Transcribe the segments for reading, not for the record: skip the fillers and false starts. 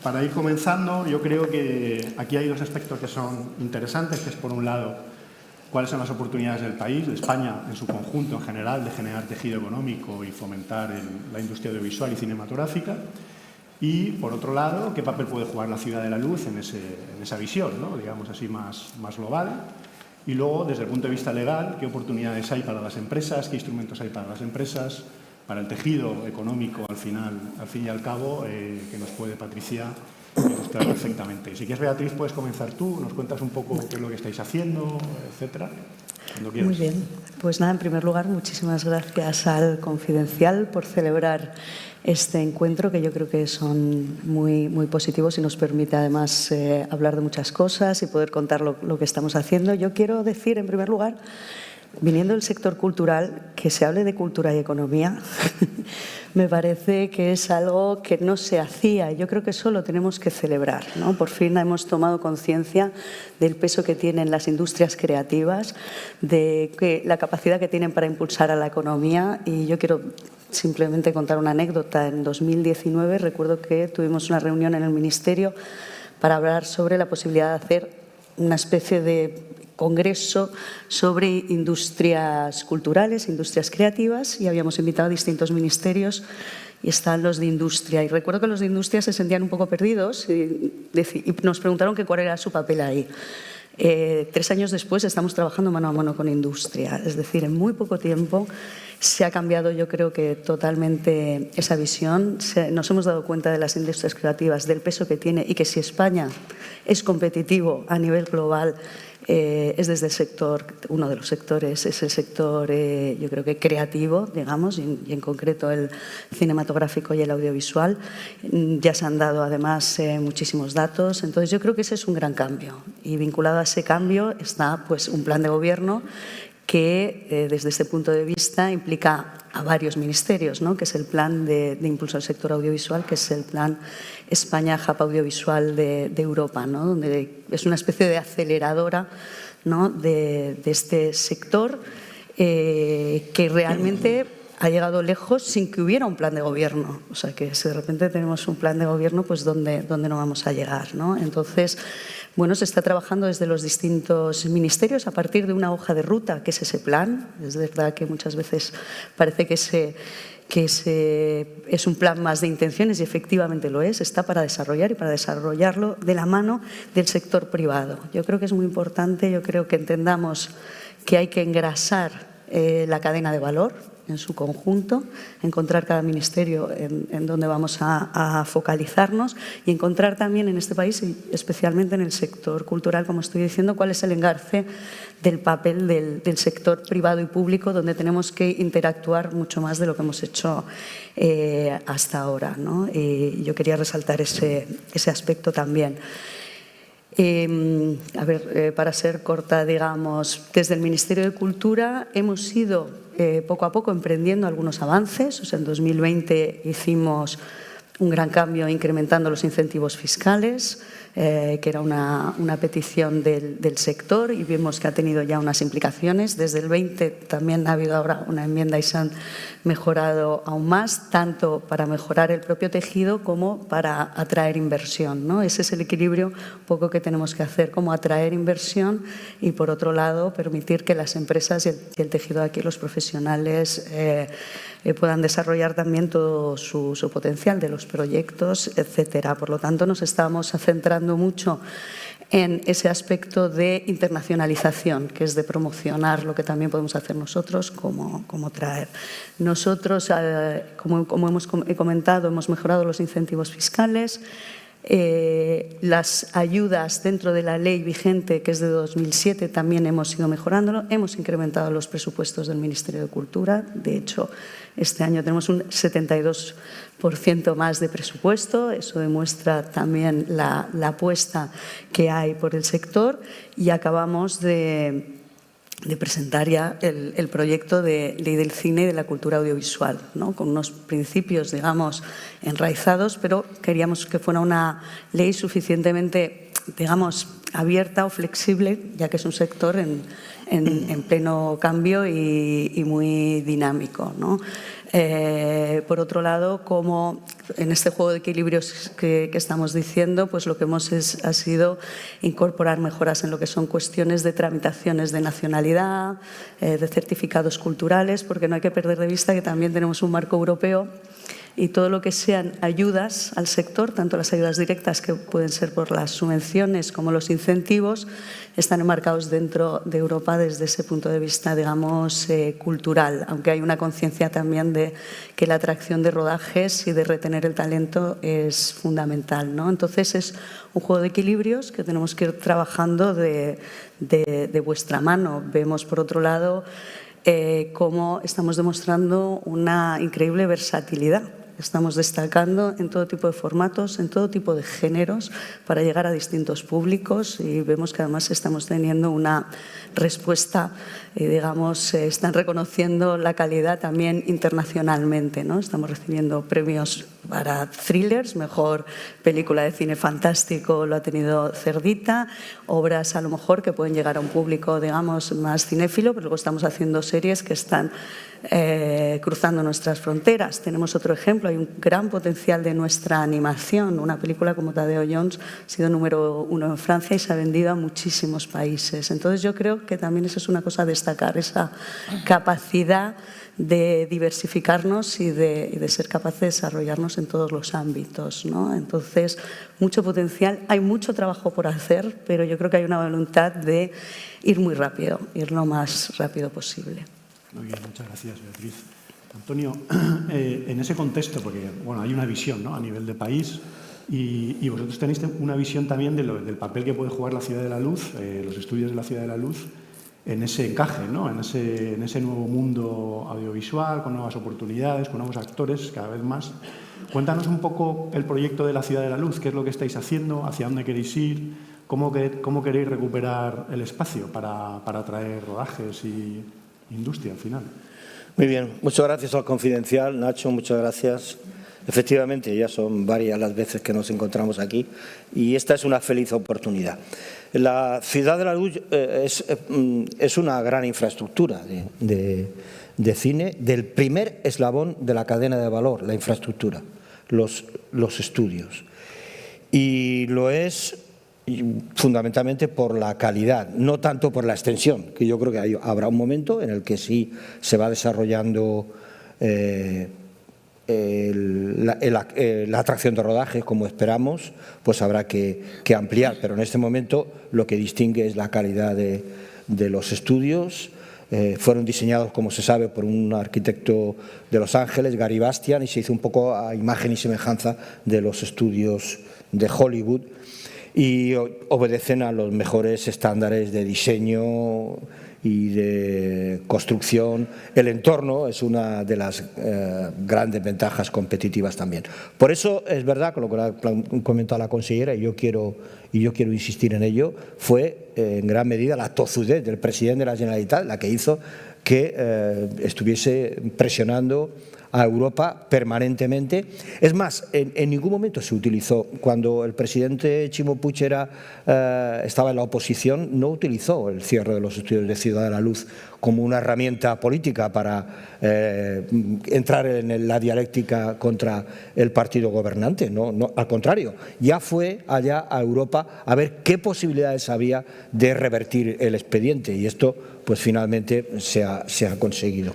para ir comenzando, yo creo que aquí hay dos aspectos que son interesantes, que es por un lado cuáles son las oportunidades del país, de España en su conjunto en general, de generar tejido económico y fomentar la industria audiovisual y cinematográfica. Y, por otro lado, qué papel puede jugar la Ciudad de la Luz en esa visión, ¿no? Digamos así, más global. Y luego, desde el punto de vista legal, qué oportunidades hay para las empresas, qué instrumentos hay para las empresas, para el tejido económico, al fin y al cabo, que nos puede Patricia ilustrar perfectamente. Si quieres, Beatriz, puedes comenzar tú, nos cuentas un poco qué es lo que estáis haciendo, etcétera. Cuando quieras. Muy bien. Pues nada, en primer lugar, muchísimas gracias al Confidencial por celebrar este encuentro, que yo creo que son muy positivos y nos permite además hablar de muchas cosas y poder contar lo que estamos haciendo. Yo quiero decir, en primer lugar, viniendo del sector cultural, que se hable de cultura y economía, me parece que es algo que no se hacía. Yo creo que eso lo tenemos que celebrar, ¿no? Por fin hemos tomado conciencia del peso que tienen las industrias creativas, de la capacidad que tienen para impulsar a la economía. Y yo quiero simplemente contar una anécdota. En 2019 recuerdo que tuvimos una reunión en el Ministerio para hablar sobre la posibilidad de hacer una especie de congreso sobre industrias culturales, industrias creativas, y habíamos invitado a distintos ministerios y están los de industria. Y recuerdo que los de industria se sentían un poco perdidos y nos preguntaron que cuál era su papel ahí. 3 años después estamos trabajando mano a mano con industria, es decir, en muy poco tiempo se ha cambiado, yo creo que totalmente esa visión. Nos hemos dado cuenta de las industrias creativas, del peso que tiene, y que si España es competitivo a nivel global, es desde el sector, uno de los sectores es el sector, yo creo que creativo, digamos, y en concreto el cinematográfico y el audiovisual. Ya se han dado además muchísimos datos, entonces yo creo que ese es un gran cambio, y vinculado a ese cambio está pues un plan de gobierno que desde este punto de vista implica a varios ministerios, ¿no? Que es el plan de impulso al sector audiovisual, que es el plan España Hub Audiovisual de Europa, ¿no? Donde es una especie de aceleradora, ¿no? de este sector que realmente ha llegado lejos sin que hubiera un plan de gobierno. O sea, que si de repente tenemos un plan de gobierno, pues ¿dónde no vamos a llegar, ¿no? Entonces, bueno, se está trabajando desde los distintos ministerios a partir de una hoja de ruta, que es ese plan. Es verdad que muchas veces parece que es un plan más de intenciones, y efectivamente lo es. Está para desarrollar, y para desarrollarlo de la mano del sector privado. Yo creo que es muy importante, yo creo que entendamos que hay que engrasar la cadena de valor en su conjunto, encontrar cada ministerio en donde vamos a focalizarnos, y encontrar también en este país, y especialmente en el sector cultural, como estoy diciendo, cuál es el engarce del papel del sector privado y público, donde tenemos que interactuar mucho más de lo que hemos hecho hasta ahora, ¿no? Y yo quería resaltar ese aspecto también. Para ser corta, digamos, desde el Ministerio de Cultura hemos ido poco a poco emprendiendo algunos avances. O sea, en 2020 hicimos un gran cambio incrementando los incentivos fiscales, que era una petición del sector, y vimos que ha tenido ya unas implicaciones. Desde el 20 también ha habido ahora una enmienda y se han mejorado aún más, tanto para mejorar el propio tejido como para atraer inversión, ¿no? Ese es el equilibrio un poco que tenemos que hacer, como atraer inversión y, por otro lado, permitir que las empresas y el tejido de aquí, los profesionales, puedan desarrollar también todo su potencial de los proyectos, etcétera. Por lo tanto, nos estamos centrando mucho en ese aspecto de internacionalización, que es de promocionar lo que también podemos hacer nosotros, como traer. Nosotros, como hemos comentado, hemos mejorado los incentivos fiscales. Las ayudas dentro de la ley vigente, que es de 2007, también hemos ido mejorándolo. Hemos incrementado los presupuestos del Ministerio de Cultura. De hecho, este año tenemos un 72% más de presupuesto. Eso demuestra también la apuesta que hay por el sector. Y acabamos de presentar ya el proyecto de ley del cine y de la cultura audiovisual, ¿no? Con unos principios, digamos, enraizados, pero queríamos que fuera una ley suficientemente, digamos, abierta o flexible, ya que es un sector en pleno cambio y muy dinámico, ¿no? Por otro lado, como en este juego de equilibrios que estamos diciendo, pues lo que ha sido incorporar mejoras en lo que son cuestiones de tramitaciones de nacionalidad, de certificados culturales, porque no hay que perder de vista que también tenemos un marco europeo y todo lo que sean ayudas al sector, tanto las ayudas directas que pueden ser por las subvenciones como los incentivos, están enmarcados dentro de Europa desde ese punto de vista, digamos, cultural, aunque hay una conciencia también de que la atracción de rodajes y de retener el talento es fundamental, ¿no? Entonces es un juego de equilibrios que tenemos que ir trabajando de vuestra mano. Vemos, por otro lado, cómo estamos demostrando una increíble versatilidad. Estamos destacando en todo tipo de formatos, en todo tipo de géneros para llegar a distintos públicos y vemos que además estamos teniendo una respuesta, digamos, están reconociendo la calidad también internacionalmente, ¿no? Estamos recibiendo premios para thrillers, mejor película de cine fantástico lo ha tenido Cerdita, obras a lo mejor que pueden llegar a un público, digamos, más cinéfilo, pero luego estamos haciendo series que están cruzando nuestras fronteras. Tenemos otro ejemplo, hay un gran potencial de nuestra animación. Una película como Tadeo Jones ha sido número 1 en Francia y se ha vendido a muchísimos países. Entonces yo creo que también eso es una cosa a destacar, esa capacidad de diversificarnos y de ser capaces de desarrollarnos en todos los ámbitos, ¿no? Entonces, mucho potencial, hay mucho trabajo por hacer, pero yo creo que hay una voluntad de ir muy rápido, ir lo más rápido posible. Muy bien, muchas gracias, Beatriz. Antonio, en ese contexto, porque bueno, hay una visión, ¿no?, a nivel de país y vosotros tenéis una visión también del papel que puede jugar la Ciudad de la Luz, los estudios de la Ciudad de la Luz, en ese encaje, ¿no?, en ese nuevo mundo audiovisual, con nuevas oportunidades, con nuevos actores cada vez más. Cuéntanos un poco el proyecto de la Ciudad de la Luz, qué es lo que estáis haciendo, hacia dónde queréis ir, cómo queréis recuperar el espacio para atraer rodajes y industria al final. Muy bien, muchas gracias al Confidencial, Nacho, muchas gracias. Efectivamente, ya son varias las veces que nos encontramos aquí y esta es una feliz oportunidad. La Ciudad de la Luz es una gran infraestructura de cine, del primer eslabón de la cadena de valor, la infraestructura, los estudios. Y lo es fundamentalmente por la calidad, no tanto por la extensión, que yo creo que habrá un momento en el que sí se va desarrollando la atracción de rodajes como esperamos, pues habrá que ampliar, pero en este momento lo que distingue es la calidad de los estudios. Fueron diseñados, como se sabe, por un arquitecto de Los Ángeles, Gary Bastian, y se hizo un poco a imagen y semejanza de los estudios de Hollywood y obedecen a los mejores estándares de diseño y de construcción. El entorno es una de las grandes ventajas competitivas también. Por eso es verdad, con lo que ha comentado la consejera, y yo quiero insistir en ello, fue en gran medida la tozudez del presidente de la Generalitat la que hizo que estuviese presionando a Europa permanentemente. Es más, en ningún momento se utilizó, cuando el presidente Ximo Puig estaba en la oposición, no utilizó el cierre de los estudios de Ciudad de la Luz como una herramienta política para entrar en la dialéctica contra el partido gobernante. No, al contrario, ya fue allá a Europa a ver qué posibilidades había de revertir el expediente y esto pues finalmente se ha conseguido.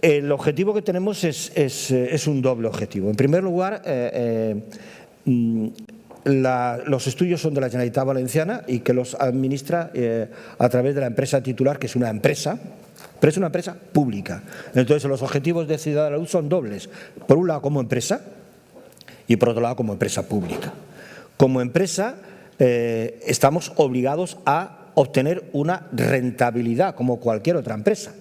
El objetivo que tenemos es un doble objetivo. En primer lugar, los estudios son de la Generalitat Valenciana y que los administra a través de la empresa titular, que es una empresa, pero es una empresa pública. Entonces, los objetivos de Ciudad de la Luz son dobles. Por un lado, como empresa y por otro lado, como empresa pública. Como empresa, estamos obligados a obtener una rentabilidad como cualquier otra empresa,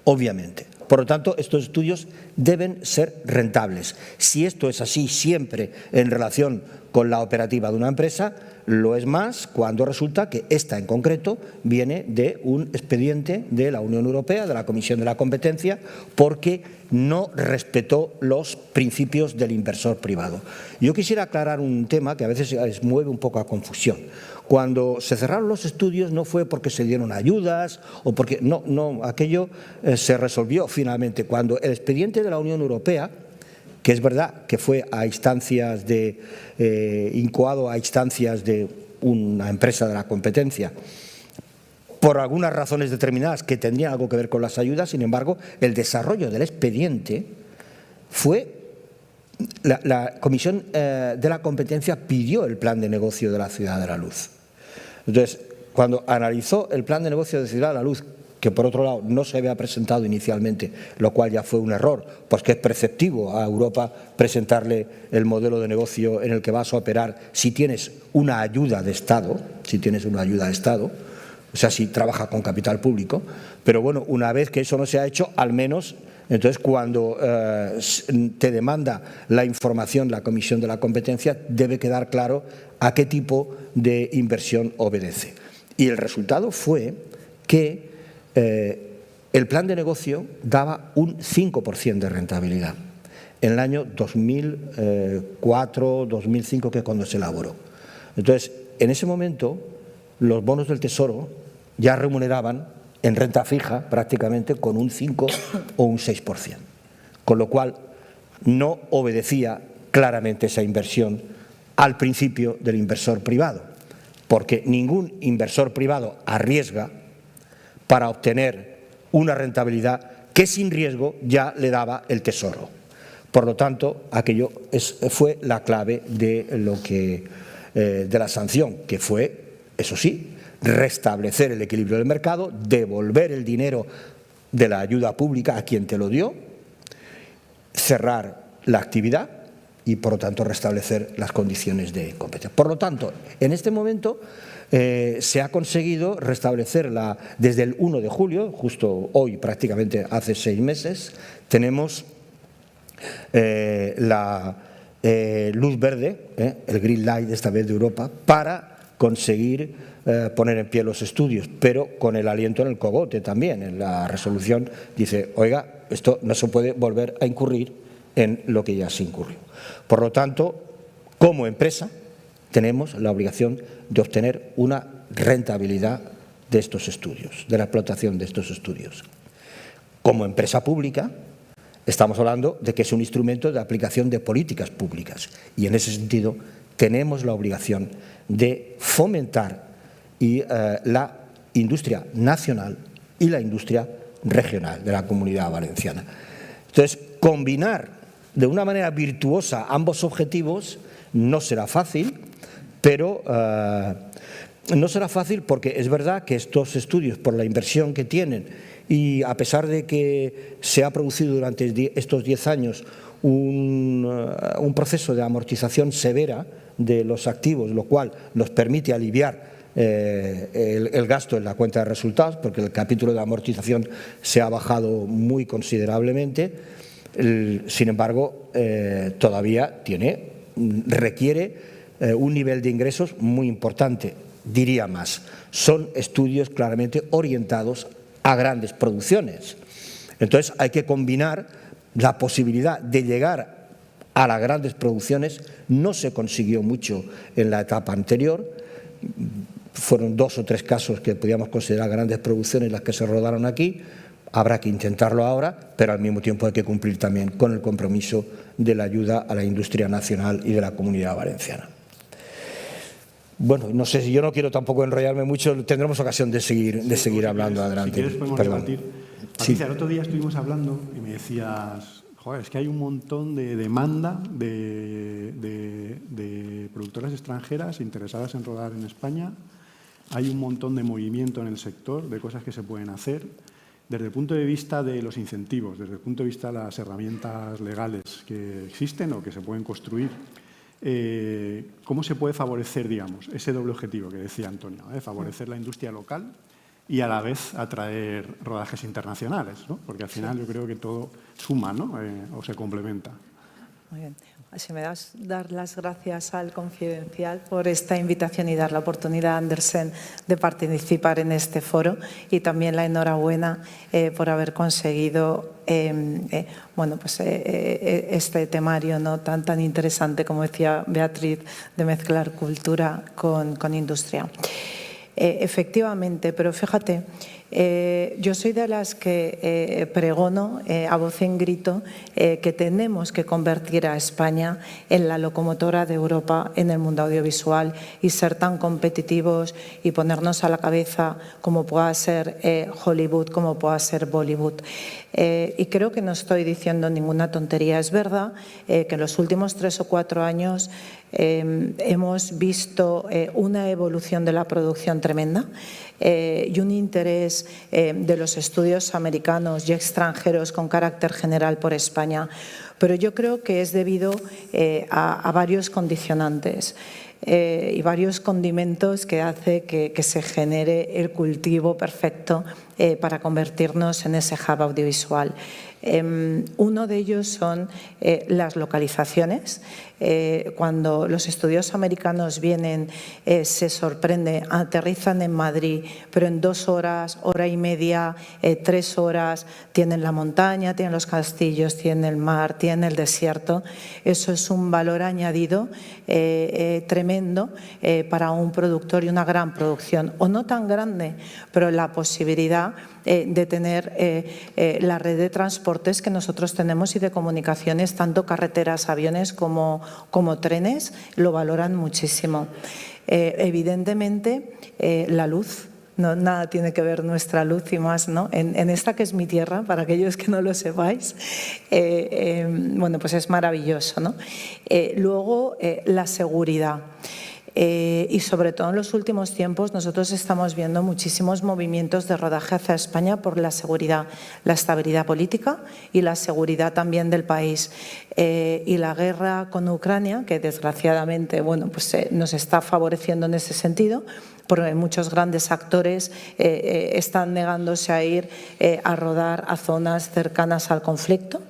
obviamente. Por lo tanto, estos estudios deben ser rentables. Si esto es así siempre en relación con la operativa de una empresa, lo es más cuando resulta que esta en concreto viene de un expediente de la Unión Europea, de la Comisión de la Competencia, porque no respetó los principios del inversor privado. Yo quisiera aclarar un tema que a veces mueve un poco a confusión. Cuando se cerraron los estudios no fue porque se dieron ayudas o porque… No, aquello se resolvió finalmente cuando el expediente de la Unión Europea, que es verdad que fue a instancias incoado a instancias de una empresa de la competencia, por algunas razones determinadas que tendrían algo que ver con las ayudas, sin embargo, el desarrollo del expediente fue… La Comisión de la Competencia pidió el plan de negocio de la Ciudad de la Luz. Entonces, cuando analizó el plan de negocio de Ciudad de la Luz, que por otro lado no se había presentado inicialmente, lo cual ya fue un error, pues que es preceptivo a Europa presentarle el modelo de negocio en el que vas a operar si tienes una ayuda de Estado, o sea, si trabaja con capital público, pero bueno, una vez que eso no se ha hecho, al menos… Entonces, cuando te demanda la información la Comisión de la Competencia, debe quedar claro a qué tipo de inversión obedece. Y el resultado fue que el plan de negocio daba un 5% de rentabilidad en el año 2004-2005, que es cuando se elaboró. Entonces, en ese momento, los bonos del Tesoro ya remuneraban en renta fija prácticamente con un 5 o un 6%, con lo cual no obedecía claramente esa inversión al principio del inversor privado, porque ningún inversor privado arriesga para obtener una rentabilidad que sin riesgo ya le daba el Tesoro. Por lo tanto, aquello fue la clave de la sanción, que fue, eso sí, restablecer el equilibrio del mercado, devolver el dinero de la ayuda pública a quien te lo dio, cerrar la actividad y, por lo tanto, restablecer las condiciones de competencia. Por lo tanto, en este momento se ha conseguido restablecerla desde el 1 de julio, justo hoy, prácticamente hace 6 meses, tenemos la luz verde, el green light esta vez de Europa, para conseguir poner en pie los estudios, pero con el aliento en el cogote también. En la resolución dice, oiga, esto no se puede volver a incurrir en lo que ya se incurrió. Por lo tanto, como empresa, tenemos la obligación de obtener una rentabilidad de estos estudios, de la explotación de estos estudios. Como empresa pública, estamos hablando de que es un instrumento de aplicación de políticas públicas y en ese sentido tenemos la obligación de fomentar la industria nacional y la industria regional de la Comunidad Valenciana. Entonces, combinar de una manera virtuosa ambos objetivos no será fácil, pero no será fácil porque es verdad que estos estudios, por la inversión que tienen y a pesar de que se ha producido durante estos 10 años un proceso de amortización severa de los activos, lo cual nos permite aliviar el gasto en la cuenta de resultados, porque el capítulo de amortización se ha bajado muy considerablemente. Sin embargo, todavía requiere un nivel de ingresos muy importante, diría más. Son estudios claramente orientados a grandes producciones. Entonces, hay que combinar la posibilidad de llegar a las grandes producciones. No se consiguió mucho en la etapa anterior. Fueron 2 o 3 casos que podíamos considerar grandes producciones las que se rodaron aquí. Habrá que intentarlo ahora, pero al mismo tiempo hay que cumplir también con el compromiso de la ayuda a la industria nacional y de la Comunidad Valenciana. Bueno, no sé si yo no quiero tampoco enrollarme mucho, tendremos ocasión de seguir hablando adelante. Si quieres podemos debatir. Patricia, el otro día estuvimos hablando y me decías, joder, es que hay un montón de demanda de productoras extranjeras interesadas en rodar en España. Hay un montón de movimiento en el sector, de cosas que se pueden hacer. Desde el punto de vista de los incentivos, desde el punto de vista de las herramientas legales que existen o que se pueden construir, ¿cómo se puede favorecer, digamos, ese doble objetivo que decía Antonio, favorecer la industria local y a la vez atraer rodajes internacionales, ¿no? Porque al final yo creo que todo suma, ¿no? O se complementa. Muy bien. Si me das dar las gracias al Confidencial por esta invitación y dar la oportunidad a Andersen de participar en este foro, y también la enhorabuena por haber conseguido este temario, ¿no?, tan interesante, como decía Beatriz, de mezclar cultura con industria. Efectivamente, pero fíjate, yo soy de las que pregono a voz en grito que tenemos que convertir a España en la locomotora de Europa en el mundo audiovisual y ser tan competitivos y ponernos a la cabeza como pueda ser Hollywood, como pueda ser Bollywood. Y creo que no estoy diciendo ninguna tontería. Es verdad que en los últimos 3 o 4 años hemos visto una evolución de la producción tremenda y un interés de los estudios americanos y extranjeros con carácter general por España. Pero yo creo que es debido a varios condicionantes y varios condimentos que hace que se genere el cultivo perfecto para convertirnos en ese hub audiovisual. Uno de ellos son las localizaciones. Cuando los estudios americanos vienen, se sorprende, aterrizan en Madrid, pero en 2 horas, hora y media, 3 horas, tienen la montaña, tienen los castillos, tienen el mar, tienen el desierto. Eso es un valor añadido tremendo para un productor y una gran producción, o no tan grande, pero la posibilidad de tener la red de transportes que nosotros tenemos y de comunicaciones, tanto carreteras, aviones como trenes, lo valoran muchísimo. Evidentemente, la luz. No, nada tiene que ver nuestra luz y más, ¿no? En esta que es mi tierra, para aquellos que no lo sepáis, bueno, pues es maravilloso, ¿no? Luego, la seguridad. Y sobre todo en los últimos tiempos nosotros estamos viendo muchísimos movimientos de rodaje hacia España por la seguridad, la estabilidad política y la seguridad también del país. Y la guerra con Ucrania, que desgraciadamente nos está favoreciendo en ese sentido, porque muchos grandes actores están negándose a ir a rodar a zonas cercanas al conflicto.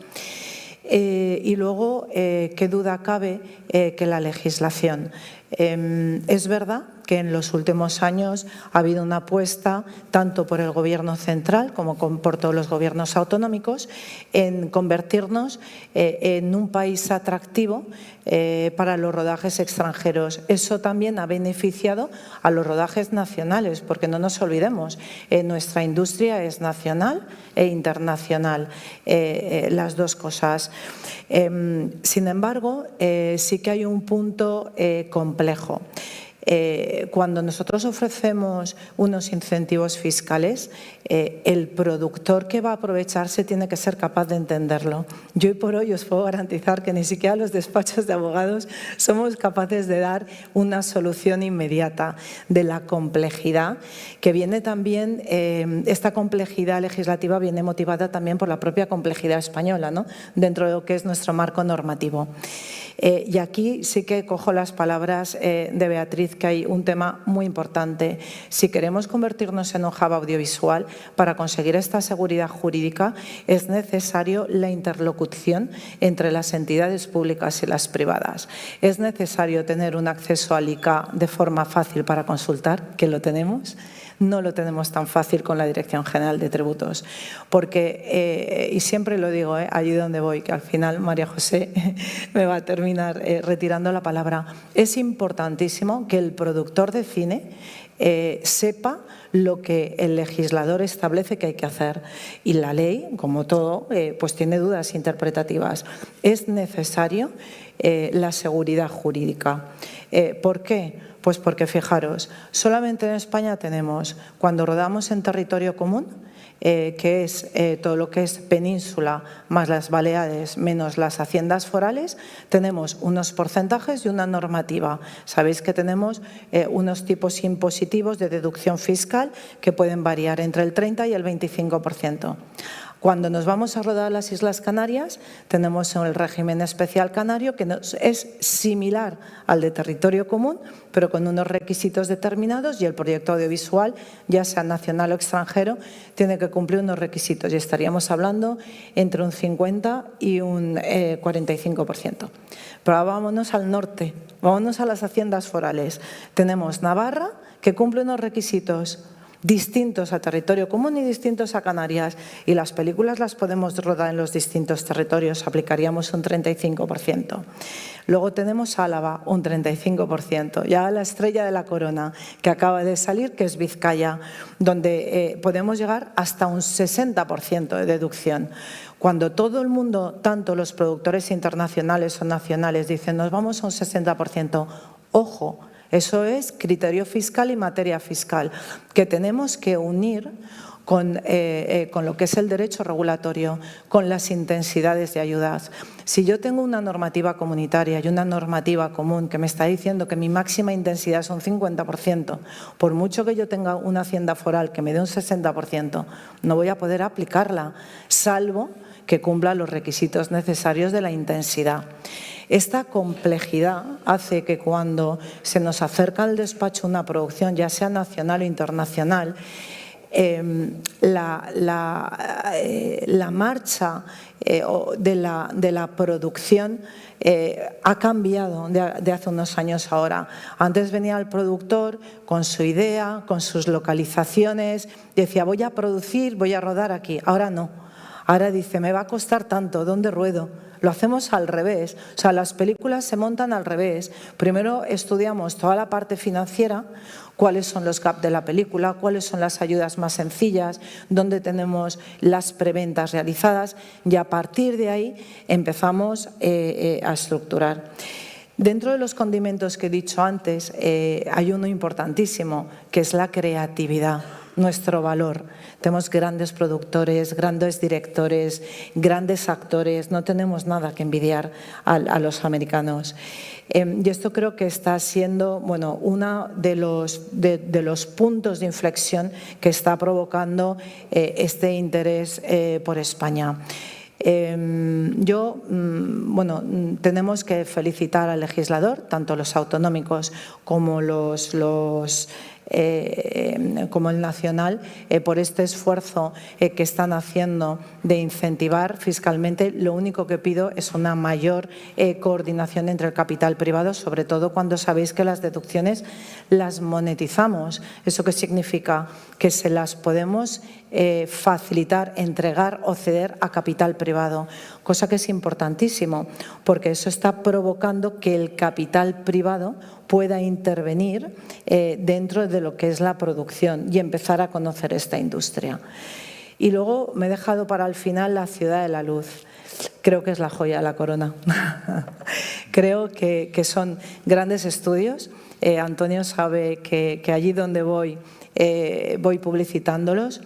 Y luego, qué duda cabe que la legislación. Es verdad que en los últimos años ha habido una apuesta, tanto por el Gobierno central como por todos los gobiernos autonómicos, en convertirnos en un país atractivo para los rodajes extranjeros. Eso también ha beneficiado a los rodajes nacionales, porque no nos olvidemos, nuestra industria es nacional e internacional, las dos cosas. Sin embargo, sí que hay un punto complejo. Cuando nosotros ofrecemos unos incentivos fiscales, el productor que va a aprovecharse tiene que ser capaz de entenderlo. Yo hoy por hoy os puedo garantizar que ni siquiera los despachos de abogados somos capaces de dar una solución inmediata de la complejidad que viene también, esta complejidad legislativa viene motivada también por la propia complejidad española, ¿no?, dentro de lo que es nuestro marco normativo. Y aquí sí que cojo las palabras de Beatriz, que hay un tema muy importante. Si queremos convertirnos en un hub audiovisual, para conseguir esta seguridad jurídica es necesario la interlocución entre las entidades públicas y las privadas. Es necesario tener un acceso al ICA de forma fácil para consultar, que lo tenemos. No lo tenemos tan fácil con la Dirección General de Tributos, porque, y siempre lo digo, allí donde voy, que al final María José me va a terminar retirando la palabra, es importantísimo que el productor de cine sepa lo que el legislador establece que hay que hacer, y la ley, como todo, pues tiene dudas interpretativas. Es necesario la seguridad jurídica. ¿Por qué? Pues porque, fijaros, solamente en España tenemos, cuando rodamos en territorio común, que es todo lo que es península más las Baleares menos las haciendas forales, tenemos unos porcentajes y una normativa. Sabéis que tenemos unos tipos impositivos de deducción fiscal que pueden variar entre el 30 y el 25%. Cuando nos vamos a rodar a las Islas Canarias, tenemos el régimen especial canario, que es similar al de territorio común, pero con unos requisitos determinados, y el proyecto audiovisual, ya sea nacional o extranjero, tiene que cumplir unos requisitos, y estaríamos hablando entre un 50 y un 45%. Pero vámonos al norte, vámonos a las haciendas forales. Tenemos Navarra, que cumple unos requisitos distintos a territorio común y distintos a Canarias, y las películas las podemos rodar en los distintos territorios, aplicaríamos un 35%. Luego tenemos Álava, un 35%, ya la estrella de la corona que acaba de salir, que es Vizcaya, donde podemos llegar hasta un 60% de deducción. Cuando todo el mundo, tanto los productores internacionales o nacionales, dicen nos vamos a un 60%, ojo, eso es criterio fiscal y materia fiscal, que tenemos que unir con lo que es el derecho regulatorio, con las intensidades de ayudas. Si yo tengo una normativa comunitaria y una normativa común que me está diciendo que mi máxima intensidad es un 50%, por mucho que yo tenga una hacienda foral que me dé un 60%, no voy a poder aplicarla, salvo que cumpla los requisitos necesarios de la intensidad. Esta complejidad hace que cuando se nos acerca al despacho una producción, ya sea nacional o internacional, la marcha de la producción ha cambiado de hace unos años ahora. Antes venía el productor con su idea, con sus localizaciones, decía voy a producir, voy a rodar aquí. Ahora no. Ahora dice me va a costar tanto, ¿dónde ruedo? Lo hacemos al revés, o sea, las películas se montan al revés. Primero estudiamos toda la parte financiera, cuáles son los gaps de la película, cuáles son las ayudas más sencillas, dónde tenemos las preventas realizadas, y a partir de ahí empezamos a estructurar. Dentro de los condimentos que he dicho antes, hay uno importantísimo, que es la creatividad, nuestro valor. Tenemos grandes productores, grandes directores, grandes actores, no tenemos nada que envidiar a los americanos. Y esto creo que está siendo uno de los puntos de inflexión que está provocando este interés por España. Tenemos que felicitar al legislador, tanto los autonómicos como como el nacional, por este esfuerzo que están haciendo de incentivar fiscalmente. Lo único que pido es una mayor coordinación entre el capital privado, sobre todo cuando sabéis que las deducciones las monetizamos. ¿Eso qué significa? Que se las podemos facilitar, entregar o ceder a capital privado, cosa que es importantísimo, porque eso está provocando que el capital privado pueda intervenir dentro de lo que es la producción y empezar a conocer esta industria. Y luego me he dejado para el final la Ciudad de la Luz. Creo que es la joya de la corona. Creo que son grandes estudios. Antonio sabe que allí donde voy publicitándolos.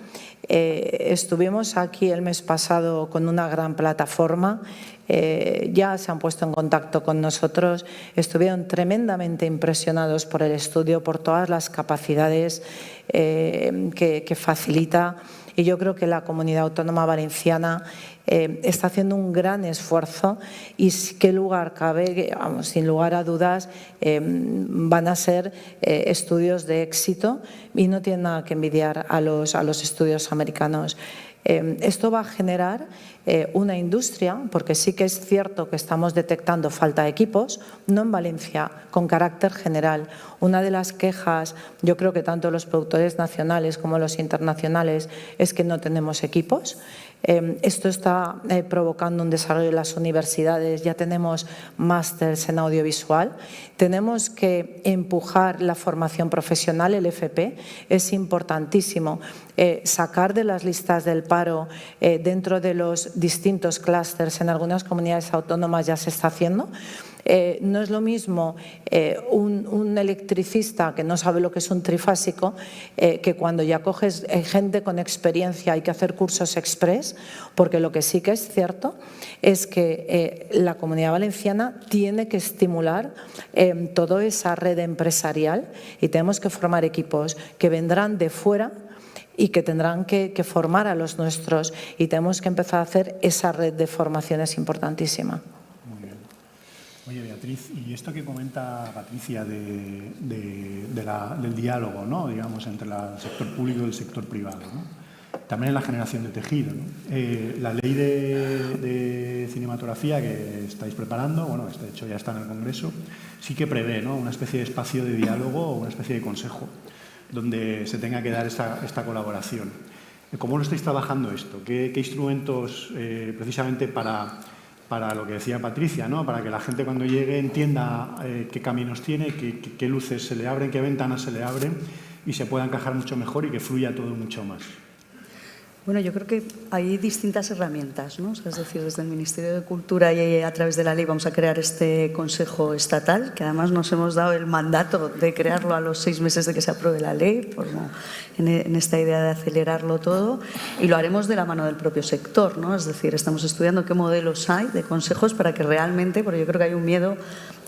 Estuvimos aquí el mes pasado con una gran plataforma, ya se han puesto en contacto con nosotros, estuvieron tremendamente impresionados por el estudio, por todas las capacidades que facilita, y yo creo que la Comunidad Autónoma Valenciana está haciendo un gran esfuerzo, y qué lugar cabe, sin lugar a dudas, van a ser estudios de éxito y no tienen nada que envidiar a los estudios americanos. Esto va a generar una industria, porque sí que es cierto que estamos detectando falta de equipos, no en Valencia, con carácter general. Una de las quejas, yo creo que tanto los productores nacionales como los internacionales, es que no tenemos equipos. Esto está provocando un desarrollo en las universidades, ya tenemos másters en audiovisual, tenemos que empujar la formación profesional, el FP, es importantísimo sacar de las listas del paro dentro de los distintos clústeres, en algunas comunidades autónomas ya se está haciendo. No es lo mismo un electricista que no sabe lo que es un trifásico, que cuando ya coges gente con experiencia hay que hacer cursos express, porque lo que sí que es cierto es que la Comunidad Valenciana tiene que estimular toda esa red empresarial, y tenemos que formar equipos que vendrán de fuera y que tendrán que formar a los nuestros, y tenemos que empezar a hacer esa red de formaciones importantísima. Muy bien. Oye, Beatriz, y esto que comenta Patricia del diálogo, ¿no?, digamos, entre el sector público y el sector privado, ¿no?, también en la generación de tejido, ¿no? La ley de cinematografía que estáis preparando, bueno, de hecho ya está en el Congreso, sí que prevé, ¿no?, una especie de espacio de diálogo o una especie de consejo donde se tenga que dar esta colaboración. ¿Cómo lo estáis trabajando esto? ¿Qué instrumentos precisamente para lo que decía Patricia, ¿no?, para que la gente cuando llegue entienda qué caminos tiene, qué luces se le abren, qué ventanas se le abren y se pueda encajar mucho mejor y que fluya todo mucho más? Bueno, yo creo que hay distintas herramientas, ¿no? O sea, es decir, desde el Ministerio de Cultura y a través de la ley vamos a crear este Consejo Estatal, que además nos hemos dado el mandato de crearlo a los 6 meses de que se apruebe la ley, en esta idea de acelerarlo todo, y lo haremos de la mano del propio sector, ¿no? Es decir, estamos estudiando qué modelos hay de consejos para que realmente, porque yo creo que hay un miedo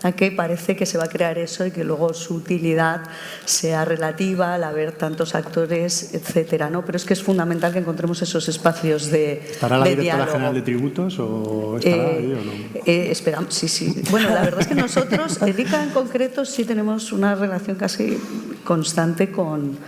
a que parece que se va a crear eso y que luego su utilidad sea relativa al haber tantos actores, etcétera, ¿no? Pero es que es fundamental que encontremos esos espacios de diálogo. ¿Estará la directora general de tributos o estará ahí o no? Esperamos, sí. Bueno, la verdad es que nosotros, el ICA en concreto, sí tenemos una relación casi constante con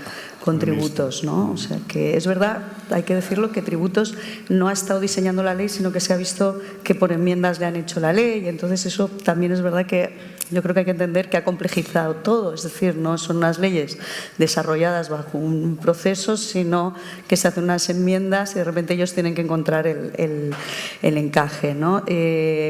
tributos, ¿no? O sea, que es verdad, hay que decirlo, que tributos no ha estado diseñando la ley, sino que se ha visto que por enmiendas le han hecho la ley, y entonces eso también es verdad que yo creo que hay que entender que ha complejizado todo, es decir, no son unas leyes desarrolladas bajo un proceso, sino que se hacen unas enmiendas y de repente ellos tienen que encontrar el encaje, ¿no?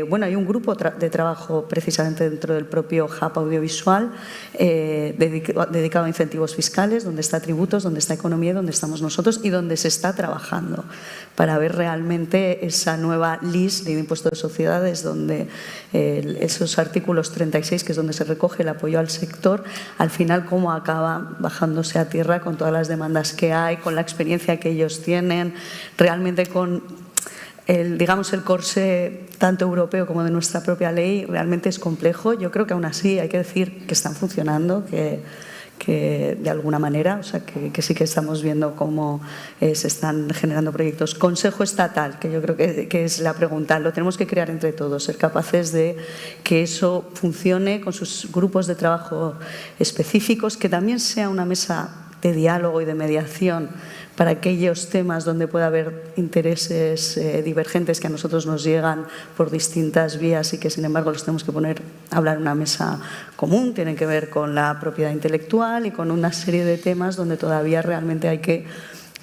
Bueno, hay un grupo de trabajo precisamente dentro del propio hub audiovisual dedicado a incentivos fiscales, donde está tributos, donde está economía, donde estamos nosotros y donde se está trabajando para ver realmente esa nueva LIS, Ley de Impuesto de Sociedades, donde esos artículos 36, que es donde se recoge el apoyo al sector, al final cómo acaba bajándose a tierra con todas las demandas que hay, con la experiencia que ellos tienen, realmente con el corsé tanto europeo como de nuestra propia ley. Realmente es complejo. Yo creo que aún así hay que decir que están funcionando, que de alguna manera, o sea, que sí que estamos viendo cómo se están generando proyectos. Consejo Estatal, que yo creo que es la pregunta, lo tenemos que crear entre todos, ser capaces de que eso funcione con sus grupos de trabajo específicos, que también sea una mesa de diálogo y de mediación para aquellos temas donde pueda haber intereses divergentes que a nosotros nos llegan por distintas vías y que, sin embargo, los tenemos que poner a hablar en una mesa común. Tienen que ver con la propiedad intelectual y con una serie de temas donde todavía realmente hay que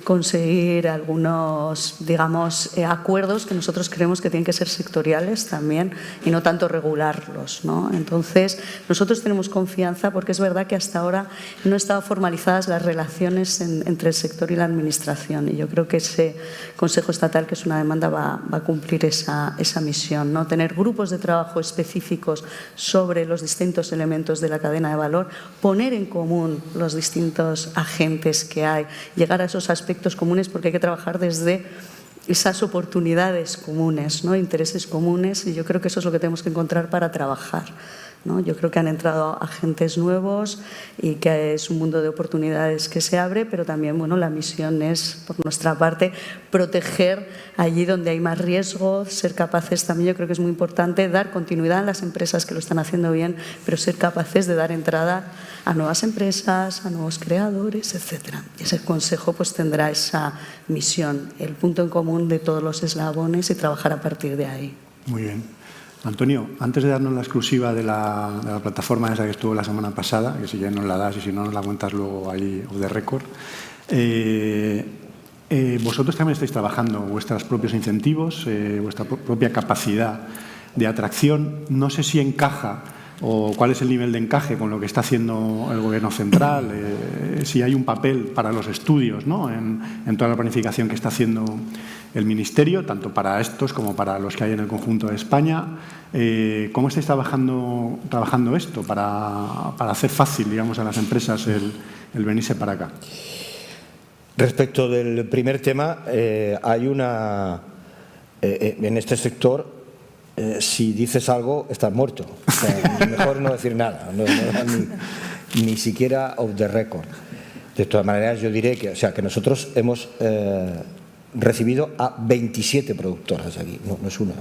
conseguir algunos, digamos, acuerdos que nosotros creemos que tienen que ser sectoriales también y no tanto regularlos, ¿no? Entonces, nosotros tenemos confianza porque es verdad que hasta ahora no han estado formalizadas las relaciones entre el sector y la administración, y yo creo que ese Consejo Estatal, que es una demanda, va a cumplir esa misión, ¿no? Tener grupos de trabajo específicos sobre los distintos elementos de la cadena de valor, poner en común los distintos agentes que hay, llegar a esos aspectos comunes, porque hay que trabajar desde esas oportunidades comunes, ¿no? Intereses comunes, y yo creo que eso es lo que tenemos que encontrar para trabajar, ¿no? Yo creo que han entrado agentes nuevos y que es un mundo de oportunidades que se abre, pero también, bueno, la misión es, por nuestra parte, proteger allí donde hay más riesgo, ser capaces también, yo creo que es muy importante, dar continuidad a las empresas que lo están haciendo bien, pero ser capaces de dar entrada a nuevas empresas, a nuevos creadores, etcétera. Y ese consejo pues tendrá esa misión, el punto en común de todos los eslabones y trabajar a partir de ahí. Muy bien. Antonio, antes de darnos la exclusiva de la plataforma esa que estuvo la semana pasada, que si ya nos la das y si no nos la cuentas luego ahí off the record, vosotros también estáis trabajando vuestros propios incentivos, vuestra propia capacidad de atracción. No sé si encaja o cuál es el nivel de encaje con lo que está haciendo el Gobierno central, si hay un papel para los estudios, ¿no?, en toda la planificación que está haciendo el Ministerio, tanto para estos como para los que hay en el conjunto de España. ¿Cómo estáis trabajando esto para hacer fácil, digamos, a las empresas el venirse para acá? Respecto del primer tema, hay una... en este sector, si dices algo, estás muerto. O sea, mejor no decir nada, ni siquiera off the record. De todas maneras, yo diré que, que nosotros hemos recibido a 27 productoras aquí, no es una,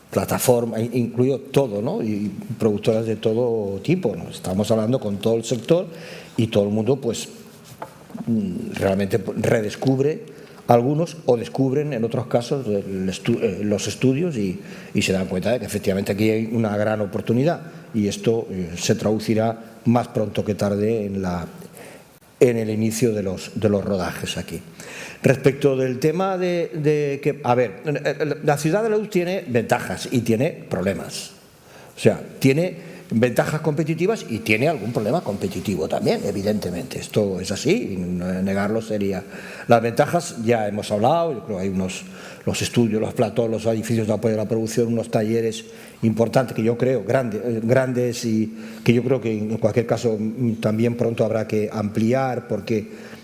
plataforma, incluido todo, ¿no? Y productoras de todo tipo, ¿no? Estamos hablando con todo el sector y todo el mundo, pues, realmente redescubre algunos o descubren en otros casos los estudios y se dan cuenta de que efectivamente aquí hay una gran oportunidad y esto se traducirá más pronto que tarde en el inicio de los rodajes aquí. Respecto del tema de que, a ver, la Ciudad de la Luz tiene ventajas y tiene problemas. O sea, tiene ventajas competitivas y tiene algún problema competitivo también, evidentemente. Esto es así, y negarlo sería. Las ventajas ya hemos hablado, yo creo que hay los estudios, los platós, los edificios de apoyo a la producción, unos talleres importantes que yo creo, grandes y que yo creo que en cualquier caso también pronto habrá que ampliar porque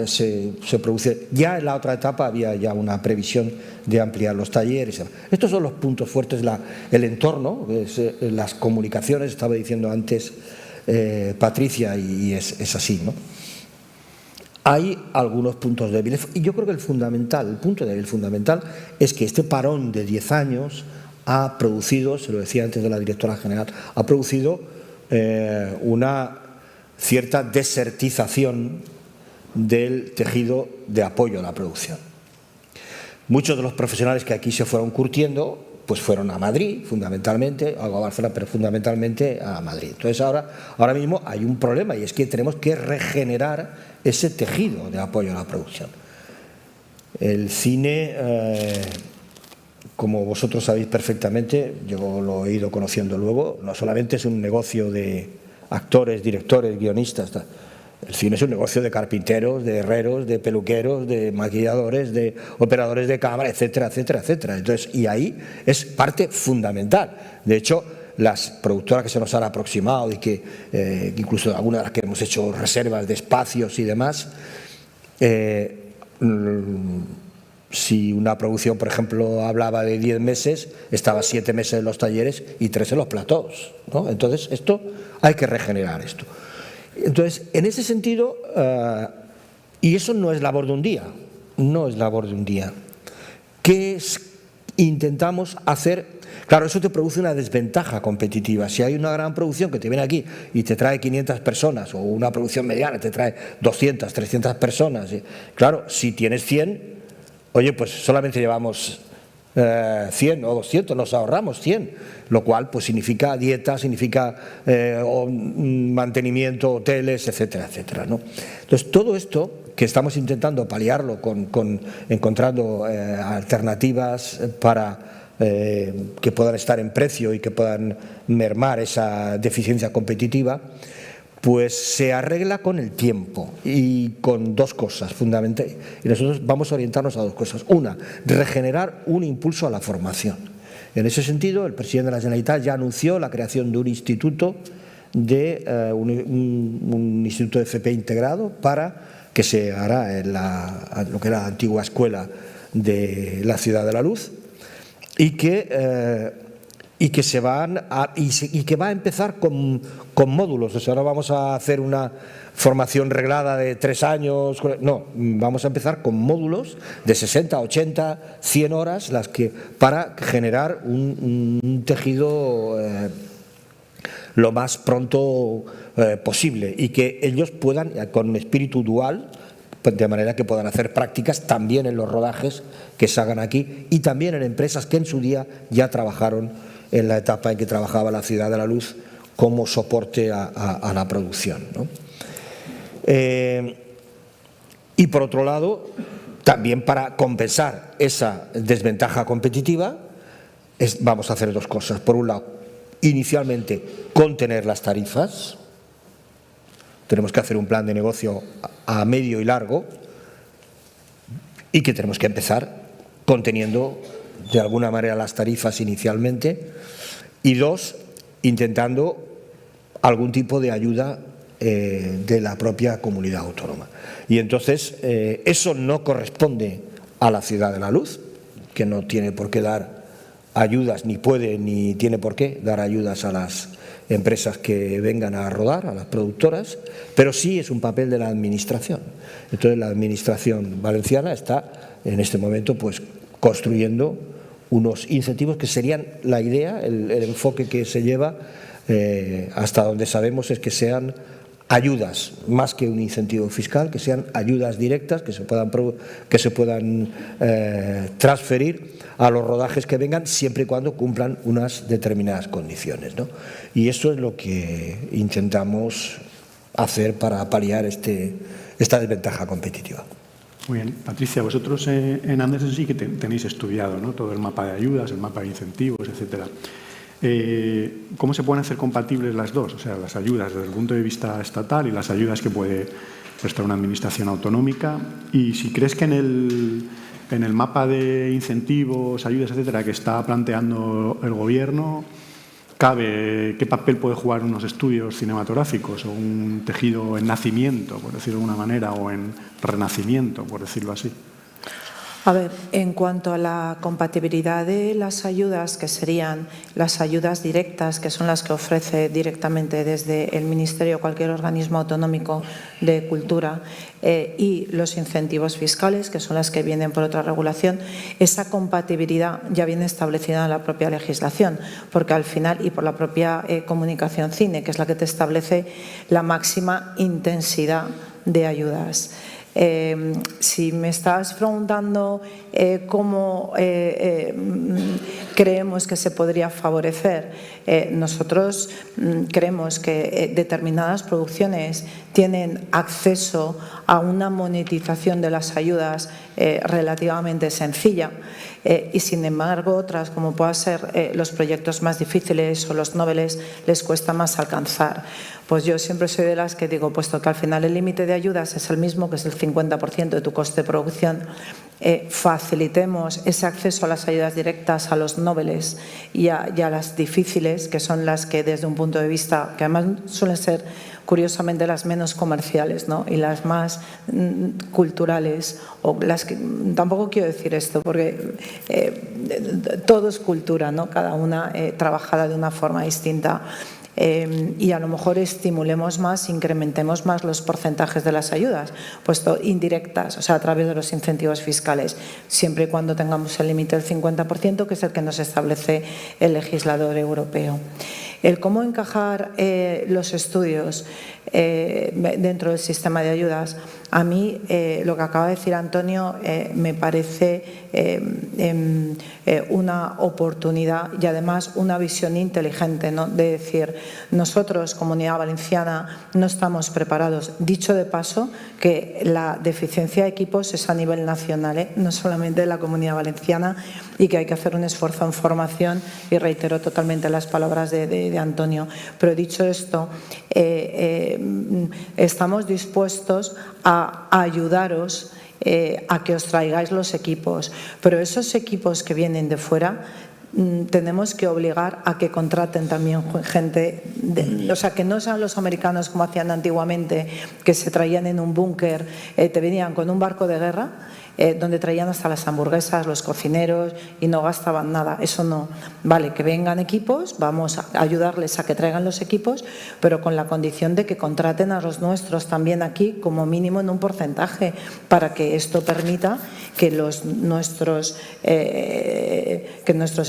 se produce, ya en la otra etapa había ya una previsión de ampliar los talleres. Estos son los puntos fuertes, el entorno, las comunicaciones, estaba diciendo antes Patricia, y es así, ¿no? Hay algunos puntos débiles y yo creo que el punto débil fundamental es que este parón de 10 años ha producido, se lo decía antes de la directora general, ha producido una cierta desertización del tejido de apoyo a la producción. Muchos de los profesionales que aquí se fueron curtiendo pues fueron a Madrid, fundamentalmente, a Barcelona, pero fundamentalmente a Madrid. Entonces ahora mismo hay un problema y es que tenemos que regenerar ese tejido de apoyo a la producción. El cine, como vosotros sabéis perfectamente, yo lo he ido conociendo luego, no solamente es un negocio de actores, directores, guionistas. El cine es un negocio de carpinteros, de herreros, de peluqueros, de maquilladores, de operadores de cámara, etcétera, etcétera, etcétera. Entonces, y ahí es parte fundamental. De hecho, las productoras que se nos han aproximado y que incluso algunas de las que hemos hecho reservas de espacios y demás, si una producción, por ejemplo, hablaba de 10 meses, estaba 7 meses en los talleres y 3 en los platós, ¿no? Entonces, esto hay que regenerar esto. Entonces, en ese sentido, y eso no es labor de un día, no es labor de un día. ¿Qué intentamos hacer? Claro, eso te produce una desventaja competitiva. Si hay una gran producción que te viene aquí y te trae 500 personas, o una producción mediana te trae 200, 300 personas, claro, si tienes 100, oye, pues solamente llevamos 100 o 200, nos ahorramos 100, lo cual pues significa dieta, significa mantenimiento, hoteles, etcétera, etcétera, ¿no? Entonces, todo esto que estamos intentando paliarlo encontrando alternativas para que puedan estar en precio y que puedan mermar esa deficiencia competitiva, pues se arregla con el tiempo y con dos cosas fundamentales. Y nosotros vamos a orientarnos a dos cosas. Una, regenerar un impulso a la formación. En ese sentido, el presidente de la Generalitat ya anunció la creación de un instituto, un instituto de FP integrado para que se hará en lo que era la antigua escuela de la Ciudad de la Luz y que va a empezar con módulos. O sea, no vamos a hacer una formación reglada de 3 años, no, vamos a empezar con módulos de 60, 80, 100 horas para generar un tejido lo más pronto posible y que ellos puedan, con un espíritu dual, de manera que puedan hacer prácticas también en los rodajes que se hagan aquí y también en empresas que en su día ya trabajaron en la etapa en que trabajaba la Ciudad de la Luz como soporte a la producción, ¿no? Y por otro lado, también para compensar esa desventaja competitiva, vamos a hacer dos cosas. Por un lado, inicialmente contener las tarifas. Tenemos que hacer un plan de negocio a medio y largo y que tenemos que empezar conteniendo de alguna manera las tarifas inicialmente, y dos, intentando algún tipo de ayuda de la propia comunidad autónoma. Y entonces eso no corresponde a la Ciudad de la Luz, que no tiene por qué dar ayudas, ni puede ni tiene por qué dar ayudas a las empresas que vengan a rodar, a las productoras, pero sí es un papel de la Administración. Entonces la Administración valenciana está en este momento pues construyendo unos incentivos que serían la idea, el enfoque que se lleva hasta donde sabemos es que sean ayudas, más que un incentivo fiscal, que sean ayudas directas que se puedan transferir a los rodajes que vengan siempre y cuando cumplan unas determinadas condiciones, ¿no? Y eso es lo que intentamos hacer para paliar esta desventaja competitiva. Muy bien. Patricia, vosotros en Andersen sí que tenéis estudiado, ¿no?, todo el mapa de ayudas, el mapa de incentivos, etcétera. ¿Cómo se pueden hacer compatibles las dos? O sea, las ayudas desde el punto de vista estatal y las ayudas que puede prestar una administración autonómica. Y si crees que en el mapa de incentivos, ayudas, etcétera, que está planteando el Gobierno, cabe qué papel puede jugar unos estudios cinematográficos o un tejido en nacimiento, por decirlo de alguna manera, o en renacimiento, por decirlo así. A ver, en cuanto a la compatibilidad de las ayudas, que serían las ayudas directas, que son las que ofrece directamente desde el Ministerio o cualquier organismo autonómico de cultura, y los incentivos fiscales, que son las que vienen por otra regulación, esa compatibilidad ya viene establecida en la propia legislación, porque al final, y por la propia comunicación cine, que es la que te establece la máxima intensidad de ayudas. Si me estás preguntando cómo creemos que se podría favorecer, nosotros creemos que determinadas producciones tienen acceso a una monetización de las ayudas relativamente sencilla, y sin embargo otras, como puedan ser los proyectos más difíciles o los noveles, les cuesta más alcanzar. Pues yo siempre soy de las que digo, puesto que al final el límite de ayudas es el mismo, que es el 50% de tu coste de producción, facilitemos ese acceso a las ayudas directas a los noveles y a las difíciles, que son las que desde un punto de vista, que además suelen ser curiosamente las menos comerciales, ¿no?, y las más culturales, o las que tampoco quiero decir esto porque todo es cultura, ¿no?, cada una trabajada de una forma distinta. Y a lo mejor estimulemos más, incrementemos más los porcentajes de las ayudas, puesto indirectas, o sea, a través de los incentivos fiscales, siempre y cuando tengamos el límite del 50%, que es el que nos establece el legislador europeo. El cómo encajar los estudios dentro del sistema de ayudas, a mí lo que acaba de decir Antonio me parece una oportunidad y además una visión inteligente, ¿no?, de decir, nosotros, Comunidad Valenciana, no estamos preparados. Dicho de paso, que la deficiencia de equipos es a nivel nacional, no solamente de la Comunidad Valenciana, y que hay que hacer un esfuerzo en formación, y reitero totalmente las palabras de Antonio. Pero dicho esto, estamos dispuestos a ayudaros a que os traigáis los equipos, pero esos equipos que vienen de fuera tenemos que obligar a que contraten también gente, o sea, que no sean los americanos como hacían antiguamente, que se traían en un búnker, te venían con un barco de guerra, donde traían hasta las hamburguesas, los cocineros, y no gastaban nada. Eso no. Vale, que vengan equipos, vamos a ayudarles a que traigan los equipos, pero con la condición de que contraten a los nuestros también aquí, como mínimo en un porcentaje, para que esto permita que nuestros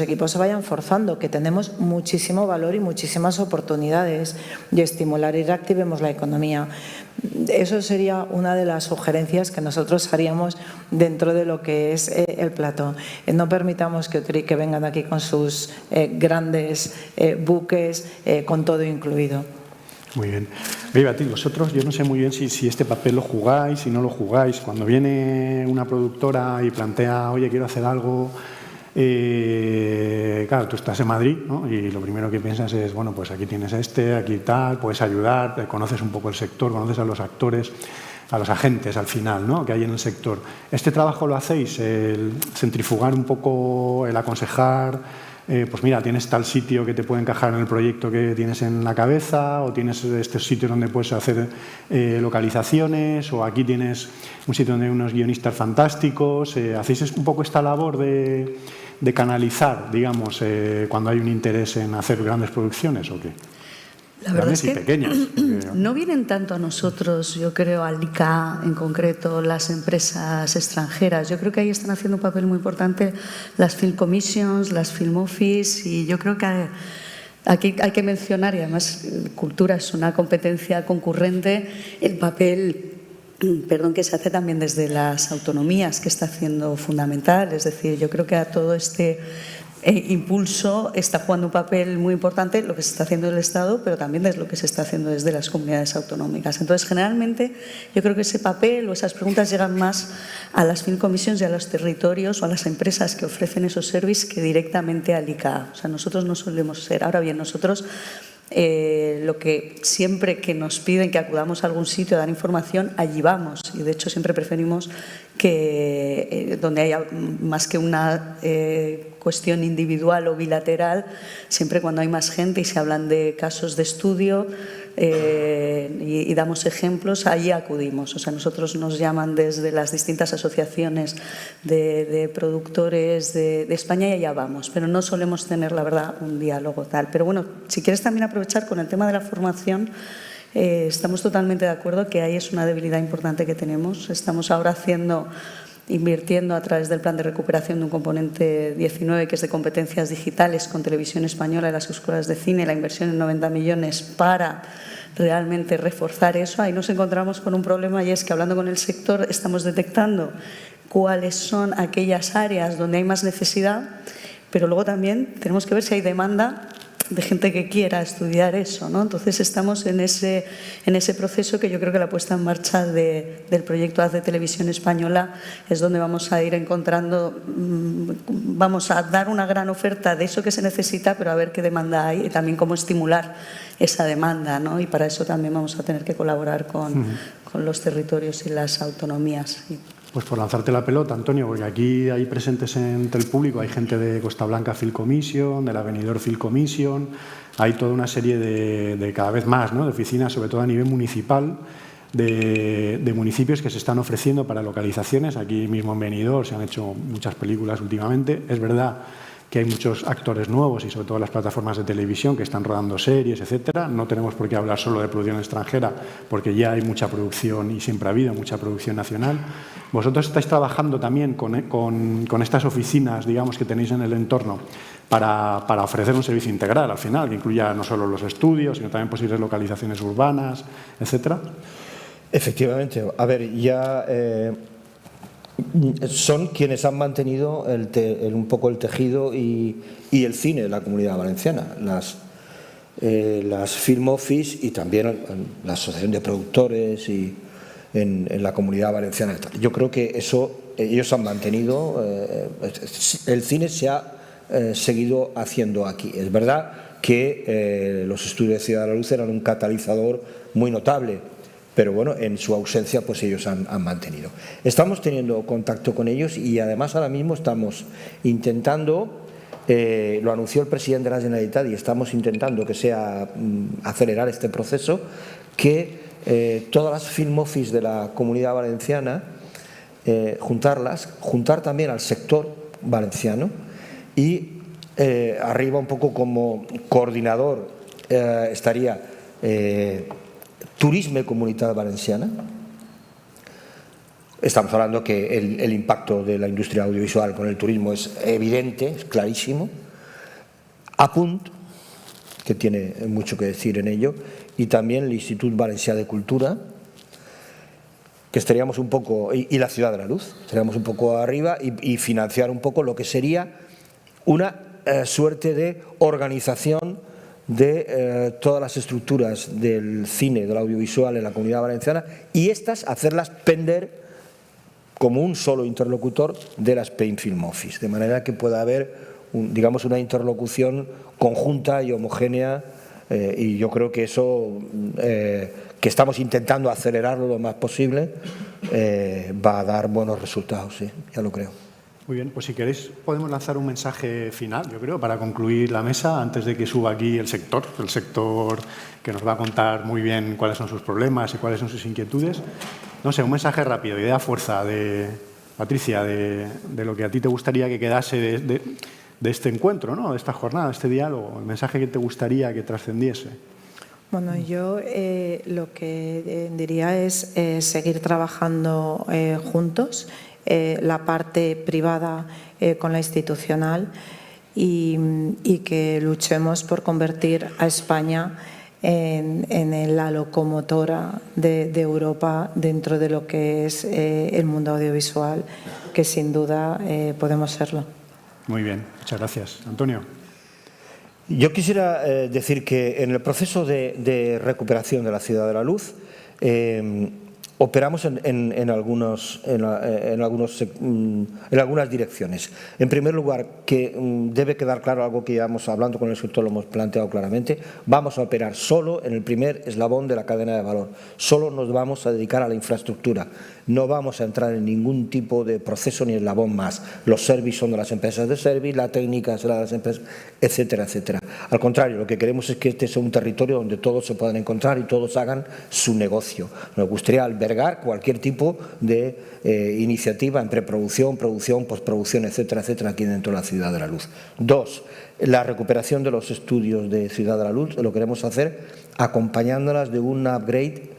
equipos se vayan forzando, que tenemos muchísimo valor y muchísimas oportunidades, y estimular y reactivemos la economía. Eso sería una de las sugerencias que nosotros haríamos dentro de lo que es el plató. No permitamos que vengan aquí con sus grandes buques, con todo incluido. Muy bien. Beatriz, vosotros, yo no sé muy bien si este papel lo jugáis, si no lo jugáis. Cuando viene una productora y plantea, oye, quiero hacer algo, claro, tú estás en Madrid, ¿no?, y lo primero que piensas es, bueno, pues aquí tienes aquí tal, puedes ayudar, conoces un poco el sector, conoces a los actores, a los agentes al final, ¿no?, que hay en el sector. ¿Este trabajo lo hacéis, el centrifugar un poco, el aconsejar, pues mira, tienes tal sitio que te puede encajar en el proyecto que tienes en la cabeza, o tienes estos sitios donde puedes hacer localizaciones, o aquí tienes un sitio donde hay unos guionistas fantásticos. ¿Hacéis un poco esta labor de canalizar, digamos, cuando hay un interés en hacer grandes producciones o qué? La verdad Grandes es y que pequeñas. no vienen tanto a nosotros, yo creo, al ICA en concreto, las empresas extranjeras. Yo creo que ahí están haciendo un papel muy importante las Film Commissions, las Film Office, y yo creo que aquí hay que mencionar, y además cultura es una competencia concurrente, el papel que se hace también desde las autonomías, que está haciendo fundamental. Es decir, yo creo que a todo este impulso está jugando un papel muy importante lo que se está haciendo en el Estado, pero también desde lo que se está haciendo desde las comunidades autonómicas. Entonces, generalmente, yo creo que ese papel o esas preguntas llegan más a las Film Commissions y a los territorios o a las empresas que ofrecen esos servicios que directamente al ICA. O sea, nosotros no solemos ser. Ahora bien, nosotros lo que siempre que nos piden que acudamos a algún sitio a dar información, allí vamos. Y de hecho siempre preferimos que donde haya más que una cuestión individual o bilateral, siempre cuando hay más gente y se hablan de casos de estudio y damos ejemplos, allí acudimos. O sea, nosotros nos llaman desde las distintas asociaciones de productores de España y allá vamos, pero no solemos tener, la verdad, un diálogo tal. Pero bueno, si quieres también aprovechar con el tema de la formación, estamos totalmente de acuerdo que ahí es una debilidad importante que tenemos. Estamos ahora invirtiendo a través del plan de recuperación de un componente 19 que es de competencias digitales con Televisión Española y las escuelas de cine, la inversión en 90 millones para realmente reforzar eso. Ahí nos encontramos con un problema, y es que hablando con el sector estamos detectando cuáles son aquellas áreas donde hay más necesidad, pero luego también tenemos que ver si hay demanda de gente que quiera estudiar eso, ¿no? Entonces estamos en ese proceso que yo creo que la puesta en marcha del proyecto Haz de Televisión Española es donde vamos a ir encontrando, vamos a dar una gran oferta de eso que se necesita, pero a ver qué demanda hay y también cómo estimular esa demanda, ¿no? Y para eso también vamos a tener que colaborar con los territorios y las autonomías. Pues por lanzarte la pelota, Antonio, porque aquí hay presentes entre el público, hay gente de Costa Blanca Film Commission, de la Benidorm Film Commission, hay toda una serie de cada vez más, ¿no?, de oficinas, sobre todo a nivel municipal, de municipios que se están ofreciendo para localizaciones. Aquí mismo en Benidorm se han hecho muchas películas últimamente. Es verdad que hay muchos actores nuevos y sobre todo las plataformas de televisión que están rodando series, etcétera. No tenemos por qué hablar solo de producción extranjera porque ya hay mucha producción y siempre ha habido mucha producción nacional. Vosotros estáis trabajando también con estas oficinas, digamos, que tenéis en el entorno para ofrecer un servicio integral al final, que incluya no solo los estudios, sino también posibles localizaciones urbanas, etcétera. Efectivamente. A ver, ya son quienes han mantenido un poco el tejido y el cine de la Comunidad Valenciana. Las Film Office y también la Asociación de Productores y en la Comunidad Valenciana. Yo creo que eso ellos han mantenido. El cine se ha seguido haciendo aquí. Es verdad que los estudios de Ciudad de la Luz eran un catalizador muy notable, pero bueno, en su ausencia pues ellos han mantenido. Estamos teniendo contacto con ellos y además ahora mismo estamos intentando, lo anunció el presidente de la Generalitat y estamos intentando que sea acelerar este proceso, que todas las Film Office de la Comunidad Valenciana, juntar también al sector valenciano y arriba un poco como coordinador estaría Turisme y Comunitat Valenciana. Estamos hablando que el impacto de la industria audiovisual con el turismo es evidente, es clarísimo. Apunt, que tiene mucho que decir en ello, y también el Institut Valencià de Cultura, que estaríamos un poco, y la Ciudad de la Luz, estaríamos un poco arriba y financiar un poco lo que sería una suerte de organización de todas las estructuras del cine, del audiovisual en la Comunidad Valenciana y estas hacerlas pender como un solo interlocutor de la Spain Film Office, de manera que pueda haber, digamos, una interlocución conjunta y homogénea y yo creo que eso, que estamos intentando acelerarlo lo más posible, va a dar buenos resultados, sí, ya lo creo. Muy bien, pues si queréis podemos lanzar un mensaje final, yo creo, para concluir la mesa antes de que suba aquí el sector que nos va a contar muy bien cuáles son sus problemas y cuáles son sus inquietudes. No sé, un mensaje rápido, idea fuerza de Patricia, de lo que a ti te gustaría que quedase de este encuentro, ¿no? De esta jornada, de este diálogo, el mensaje que te gustaría que trascendiese. Bueno, yo lo que diría es seguir trabajando juntos, la parte privada con la institucional y que luchemos por convertir a España en la locomotora de Europa dentro de lo que es el mundo audiovisual, que sin duda podemos serlo. Muy bien, muchas gracias. Antonio. Yo quisiera decir que en el proceso de recuperación de la Ciudad de la Luz operamos en algunas direcciones. En primer lugar, que debe quedar claro algo que llevamos hablando con el sector, lo hemos planteado claramente, vamos a operar solo en el primer eslabón de la cadena de valor, solo nos vamos a dedicar a la infraestructura, no vamos a entrar en ningún tipo de proceso ni eslabón más. Los servicios son de las empresas de service, la técnica será de las empresas, etcétera, etcétera. Al contrario, lo que queremos es que este sea un territorio donde todos se puedan encontrar y todos hagan su negocio. Nos gustaría albergar cualquier tipo de iniciativa en preproducción, producción, postproducción, etcétera, etcétera, aquí dentro de la Ciudad de la Luz. Dos, la recuperación de los estudios de Ciudad de la Luz lo queremos hacer acompañándolas de un upgrade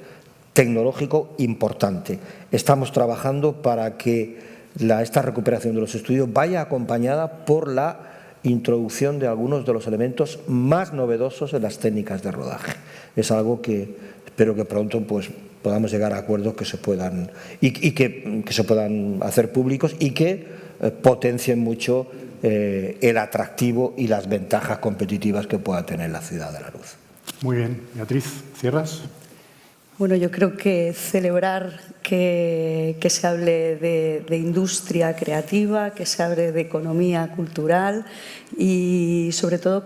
tecnológico importante. Estamos trabajando para que esta recuperación de los estudios vaya acompañada por la introducción de algunos de los elementos más novedosos en las técnicas de rodaje. Es algo que espero que pronto pues podamos llegar a acuerdos que se puedan que se puedan hacer públicos y que potencien mucho el atractivo y las ventajas competitivas que pueda tener la Ciudad de la Luz. Muy bien. Beatriz, ¿cierras? Bueno, yo creo que celebrar que se hable de industria creativa, que se hable de economía cultural y sobre todo,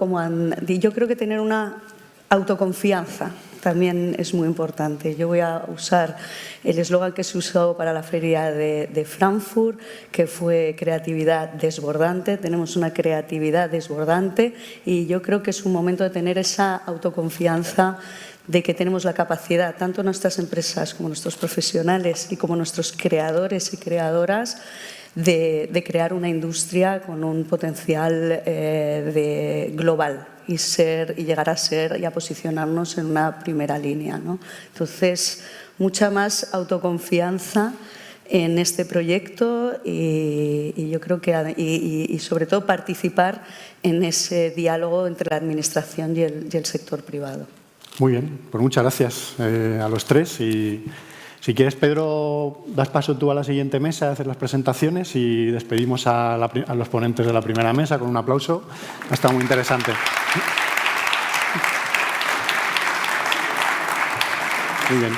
yo creo que tener una autoconfianza también es muy importante. Yo voy a usar el eslogan que se usó para la feria de Frankfurt, que fue creatividad desbordante. Tenemos una creatividad desbordante y yo creo que es un momento de tener esa autoconfianza de que tenemos la capacidad, tanto nuestras empresas como nuestros profesionales y como nuestros creadores y creadoras, de crear una industria con un potencial global y llegar a ser y a posicionarnos en una primera línea, ¿no? Entonces, mucha más autoconfianza en este proyecto y yo creo que y sobre todo participar en ese diálogo entre la administración y el sector privado. Muy bien, pues muchas gracias a los tres y si quieres, Pedro, das paso tú a la siguiente mesa a hacer las presentaciones y despedimos a los ponentes de la primera mesa con un aplauso. Ha estado muy interesante. Muy bien.